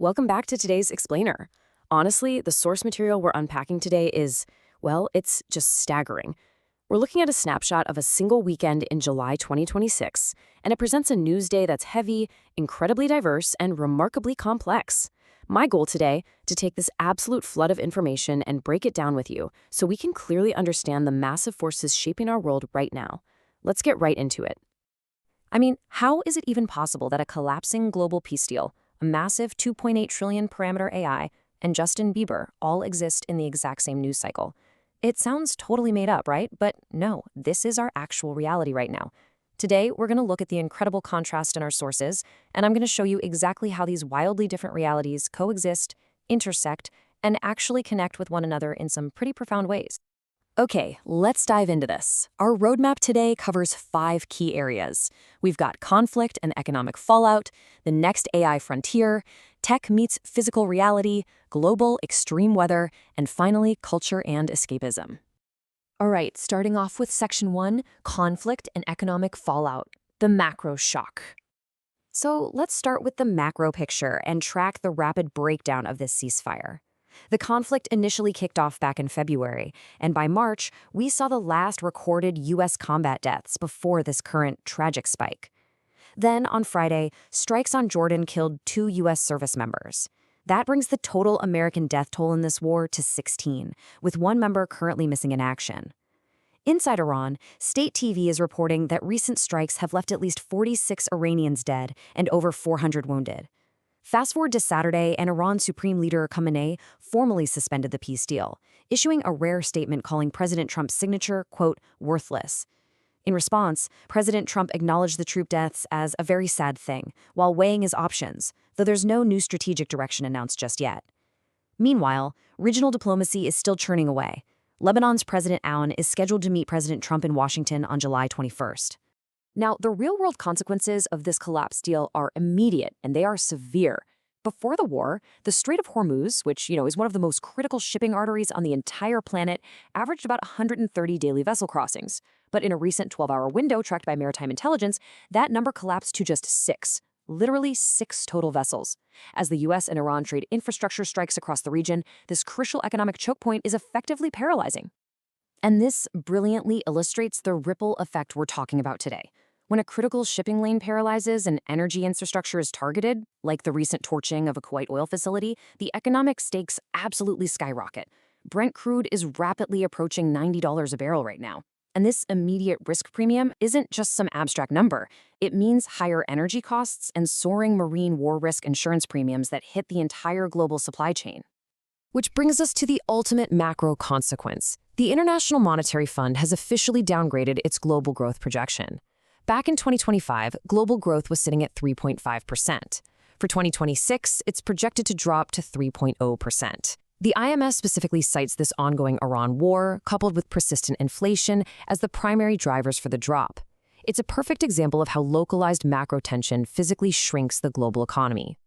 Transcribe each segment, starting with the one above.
Welcome back to today's Explainer. Honestly, the source material we're unpacking today is, well, it's just staggering. We're looking at a snapshot of a single weekend in July 2026, and it presents a news day that's heavy, incredibly diverse, and remarkably complex. My goal today, to take this absolute flood of information and break it down with you so we can clearly understand the massive forces shaping our world right now. Let's get right into it. I mean, how is it even possible that a collapsing global peace deal, a massive 2.8 trillion parameter AI, and Justin Bieber all exist in the exact same news cycle? It sounds totally made up, right? But no, this is our actual reality right now. Today, we're going to look at the incredible contrast in our sources, and I'm going to show you exactly how these wildly different realities coexist, intersect, and actually connect with one another in some pretty profound ways. Okay, let's dive into this. Our roadmap today covers 5 key areas. We've got conflict and economic fallout, the next AI frontier, tech meets physical reality, global extreme weather, and finally, culture and escapism. All right, starting off with Section 1, conflict and economic fallout, the macro shock. So let's start with the macro picture and track the rapid breakdown of this ceasefire. The conflict initially kicked off back in February, and by March, we saw the last recorded U.S. combat deaths before this current tragic spike. Then, on Friday, strikes on Jordan killed 2 U.S. service members. That brings the total American death toll in this war to 16, with 1 member currently missing in action. Inside Iran, state TV is reporting that recent strikes have left at least 46 Iranians dead and over 400 wounded. Fast forward to Saturday, and Iran's Supreme Leader Khamenei formally suspended the peace deal, issuing a rare statement calling President Trump's signature, quote, worthless. In response, President Trump acknowledged the troop deaths as a very sad thing, while weighing his options, though there's no new strategic direction announced just yet. Meanwhile, regional diplomacy is still churning away. Lebanon's President Aoun is scheduled to meet President Trump in Washington on July 21st. Now, the real-world consequences of this collapse deal are immediate, and they are severe. Before the war, the Strait of Hormuz, which, is one of the most critical shipping arteries on the entire planet, averaged about 130 daily vessel crossings. But in a recent 12-hour window tracked by Maritime Intelligence, that number collapsed to just 6. Literally 6 total vessels. As the U.S. and Iran trade infrastructure strikes across the region, this crucial economic choke point is effectively paralyzing. And this brilliantly illustrates the ripple effect we're talking about today. When a critical shipping lane paralyzes and energy infrastructure is targeted, like the recent torching of a Kuwait oil facility, the economic stakes absolutely skyrocket. Brent crude is rapidly approaching $90 a barrel right now. And this immediate risk premium isn't just some abstract number. It means higher energy costs and soaring marine war risk insurance premiums that hit the entire global supply chain. Which brings us to the ultimate macro consequence. The International Monetary Fund has officially downgraded its global growth projection. Back in 2025, global growth was sitting at 3.5%. For 2026, it's projected to drop to 3.0%. The IMF specifically cites this ongoing Iran war, coupled with persistent inflation, as the primary drivers for the drop. It's a perfect example of how localized macro tension physically shrinks the global economy.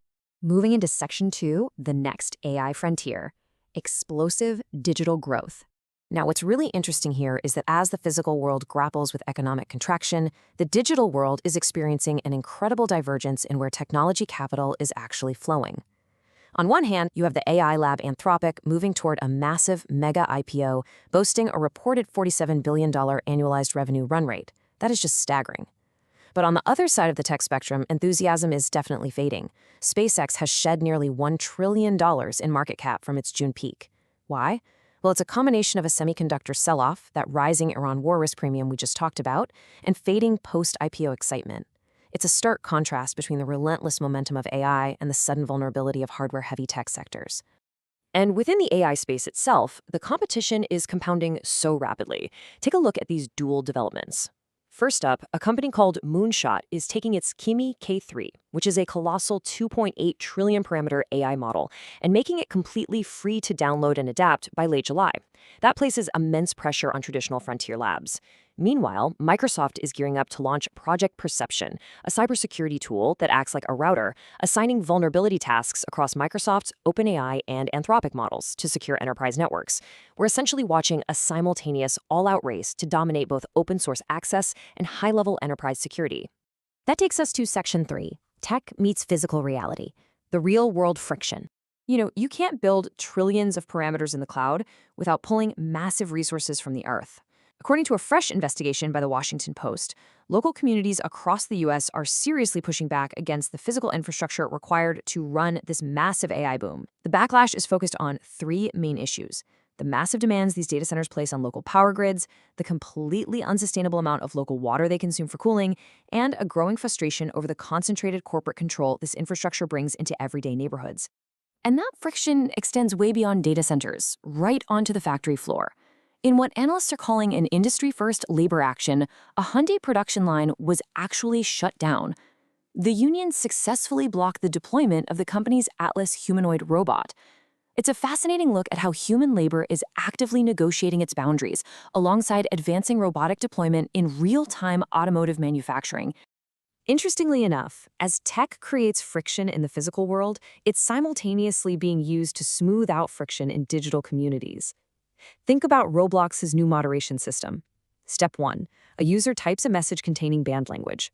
Moving into Section 2, the next AI frontier, explosive digital growth. Now, what's really interesting here is that as the physical world grapples with economic contraction, the digital world is experiencing an incredible divergence in where technology capital is actually flowing. On one hand, you have the AI lab Anthropic moving toward a massive mega IPO, boasting a reported $47 billion annualized revenue run rate. That is just staggering. But on the other side of the tech spectrum, enthusiasm is definitely fading. SpaceX has shed nearly $1 trillion in market cap from its June peak. Why? Well, it's a combination of a semiconductor sell-off, that rising Iran war risk premium we just talked about, and fading post-IPO excitement. It's a stark contrast between the relentless momentum of AI and the sudden vulnerability of hardware-heavy tech sectors. And within the AI space itself, the competition is compounding so rapidly. Take a look at these dual developments. First up, a company called Moonshot is taking its Kimi K3, which is a colossal 2.8 trillion parameter AI model, and making it completely free to download and adapt by late July. That places immense pressure on traditional frontier labs. Meanwhile, Microsoft is gearing up to launch Project Perception, a cybersecurity tool that acts like a router, assigning vulnerability tasks across Microsoft's OpenAI and Anthropic models to secure enterprise networks. We're essentially watching a simultaneous all-out race to dominate both open-source access and high-level enterprise security. That takes us to Section 3, Tech meets Physical Reality, the real-world friction. You can't build trillions of parameters in the cloud without pulling massive resources from the earth. According to a fresh investigation by the Washington Post, local communities across the U.S. are seriously pushing back against the physical infrastructure required to run this massive AI boom. The backlash is focused on three main issues: the massive demands these data centers place on local power grids, the completely unsustainable amount of local water they consume for cooling, and a growing frustration over the concentrated corporate control this infrastructure brings into everyday neighborhoods. And that friction extends way beyond data centers, right onto the factory floor. In what analysts are calling an industry-first labor action, a Hyundai production line was actually shut down. The union successfully blocked the deployment of the company's Atlas humanoid robot. It's a fascinating look at how human labor is actively negotiating its boundaries, alongside advancing robotic deployment in real-time automotive manufacturing. Interestingly enough, as tech creates friction in the physical world, it's simultaneously being used to smooth out friction in digital communities. Think about Roblox's new moderation system. Step 1, a user types a message containing banned language.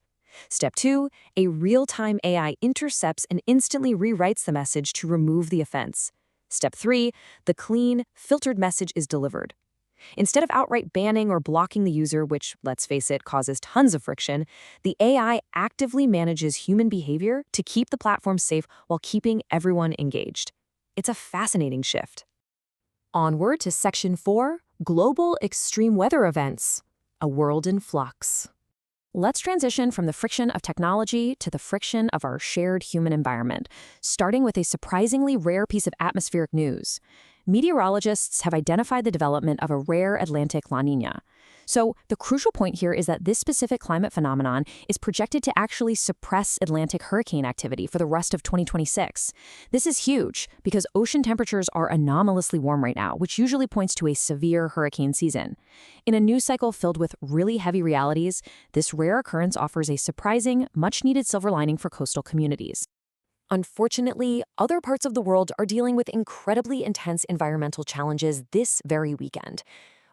Step 2, a real-time AI intercepts and instantly rewrites the message to remove the offense. Step 3, the clean, filtered message is delivered. Instead of outright banning or blocking the user, which, let's face it, causes tons of friction, the AI actively manages human behavior to keep the platform safe while keeping everyone engaged. It's a fascinating shift. Onward to Section 4, Global Extreme Weather Events, a world in flux. Let's transition from the friction of technology to the friction of our shared human environment, starting with a surprisingly rare piece of atmospheric news. Meteorologists have identified the development of a rare Atlantic La Niña. So the crucial point here is that this specific climate phenomenon is projected to actually suppress Atlantic hurricane activity for the rest of 2026. This is huge because ocean temperatures are anomalously warm right now, which usually points to a severe hurricane season. In a news cycle filled with really heavy realities, this rare occurrence offers a surprising, much-needed silver lining for coastal communities. Unfortunately, other parts of the world are dealing with incredibly intense environmental challenges this very weekend.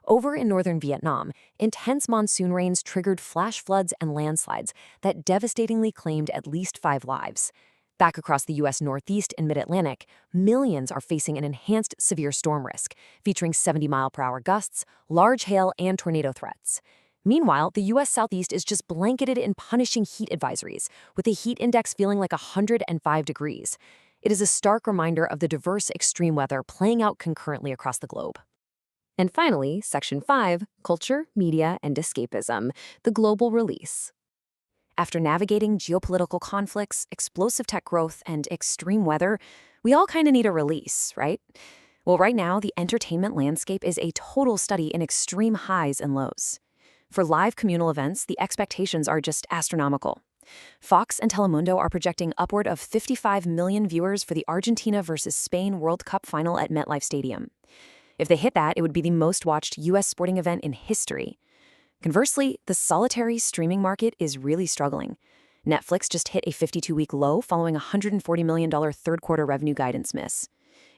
Over in northern Vietnam, intense monsoon rains triggered flash floods and landslides that devastatingly claimed at least 5 lives. Back across the U.S. Northeast and Mid-Atlantic, millions are facing an enhanced severe storm risk, featuring 70-mile-per-hour gusts, large hail, and tornado threats. Meanwhile, the U.S. Southeast is just blanketed in punishing heat advisories, with the heat index feeling like 105 degrees. It is a stark reminder of the diverse extreme weather playing out concurrently across the globe. And finally, Section 5, Culture, Media, and Escapism, the global release. After navigating geopolitical conflicts, explosive tech growth, and extreme weather, we all kind of need a release, right? Well, right now, the entertainment landscape is a total study in extreme highs and lows. For live communal events, the expectations are just astronomical. Fox and Telemundo are projecting upward of 55 million viewers for the Argentina versus Spain World Cup final at MetLife Stadium. If they hit that, it would be the most watched U.S. sporting event in history. Conversely, the solitary streaming market is really struggling. Netflix just hit a 52-week low following a $140 million third-quarter revenue guidance miss.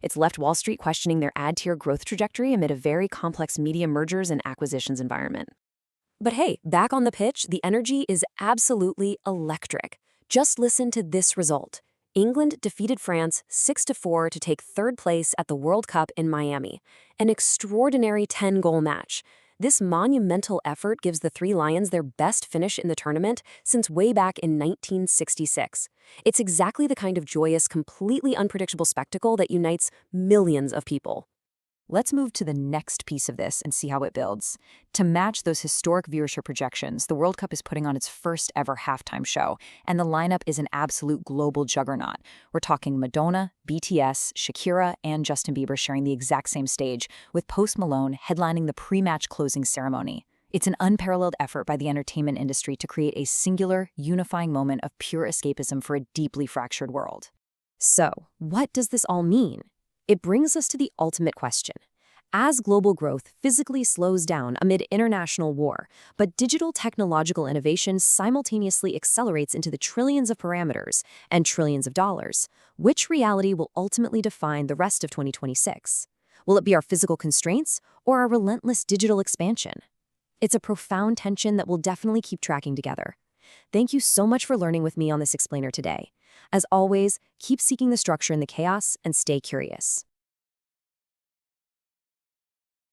It's left Wall Street questioning their ad-tier growth trajectory amid a very complex media mergers and acquisitions environment. But hey, back on the pitch, the energy is absolutely electric. Just listen to this result. England defeated France 6-4 to take third place at the World Cup in Miami. An extraordinary 10-goal match. This monumental effort gives the Three Lions their best finish in the tournament since way back in 1966. It's exactly the kind of joyous, completely unpredictable spectacle that unites millions of people. Let's move to the next piece of this and see how it builds. To match those historic viewership projections, the World Cup is putting on its first ever halftime show, and the lineup is an absolute global juggernaut. We're talking Madonna, BTS, Shakira, and Justin Bieber sharing the exact same stage, with Post Malone headlining the pre-match closing ceremony. It's an unparalleled effort by the entertainment industry to create a singular, unifying moment of pure escapism for a deeply fractured world. So, what does this all mean? It brings us to the ultimate question. As global growth physically slows down amid international war, but digital technological innovation simultaneously accelerates into the trillions of parameters and trillions of dollars, which reality will ultimately define the rest of 2026? Will it be our physical constraints or our relentless digital expansion? It's a profound tension that we'll definitely keep tracking together. Thank you so much for learning with me on this explainer today. As always, keep seeking the structure in the chaos and stay curious.